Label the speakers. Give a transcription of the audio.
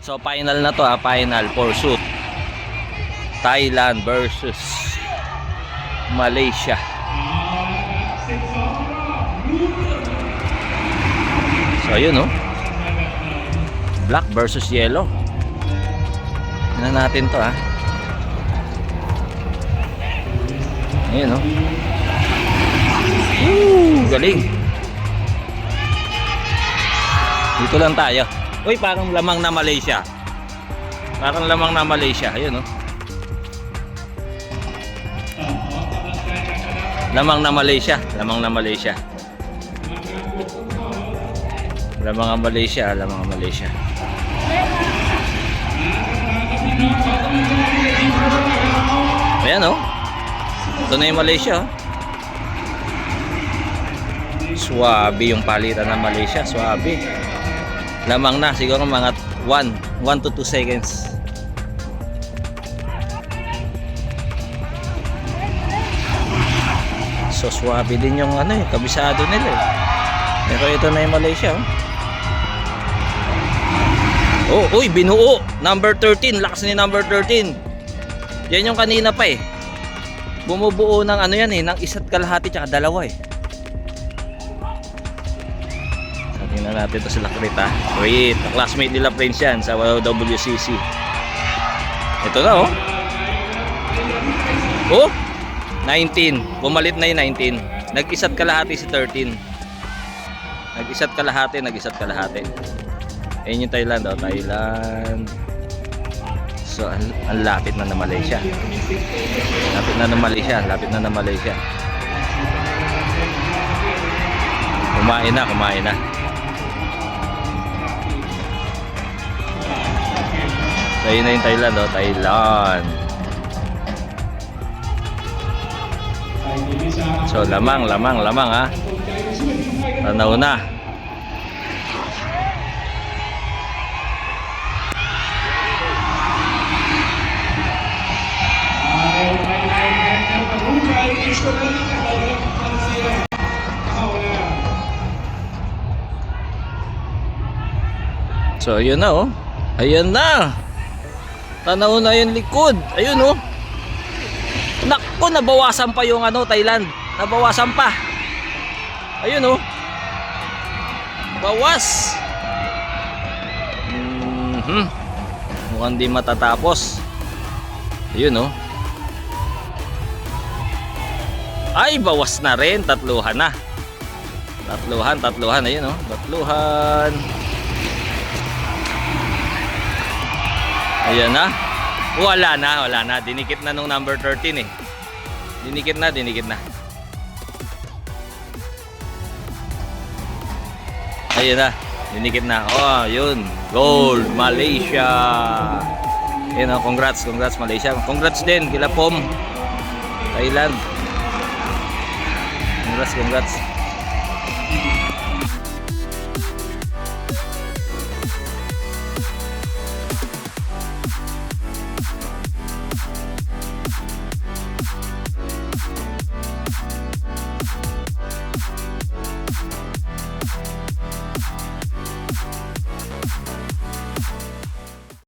Speaker 1: So final na to ha, final pursuit. Thailand versus Malaysia. So ayun oh. Black versus yellow. Tingnan natin to ha. Ayun oh. Galing. Dito lang tayo. Uy, parang lamang na Malaysia. Parang lamang na Malaysia. Ayun oh. Lamang na Malaysia. Lamang na Malaysia. Lamang na Malaysia. Lamang na Malaysia. Ayan oh. Ito na yung Malaysia oh. Swabe yung palitan ng Malaysia. Swabe. Lamang na. Siguro mga 1 to 2 seconds. So swabe din yung ano yung kabisado nila eh. Pero ito na yung Malaysia oh. Oh, uy, binuo. Number 13. Lakas ni number 13. Yan yung kanina pa eh. Bumubuo ng ano yan eh, ng isa't kalahati tsaka dalawa eh. So, tingnan natin ito sila Krita. Wait, classmate nila Prince yan sa WCC. Ito na oh. Oh, 19. Pumalit na yung 19. Nag-isa't kalahati si 13. Nag-isa't kalahati. Ayun yung Thailand oh, Thailand. So ang lapit na ng Malaysia. Lapit na ng Malaysia. Kumain na. So ayun na yung Thailand oh, Thailand. So lamang ha. Tanaw na. So ayun na oh. Ayan na. Tanaw na yung likod. Ayun oh. Naku, nabawasan pa yung ano, Thailand. Nabawasan pa. Ayun oh. Bawas. Mukhang di matatapos. Ayun oh. Ay, bawas na rin. Tatluhan na. Tatluhan. Ayun oh. Tatluhan. Ayan na. Wala na. Dinikit na nung number 13 eh. Dinikit na. Ayan na. Dinikit na. Oh, yun. Gold. Malaysia. Ayan o. Congrats Malaysia. Congrats din kila Pom. Thailand. Congrats.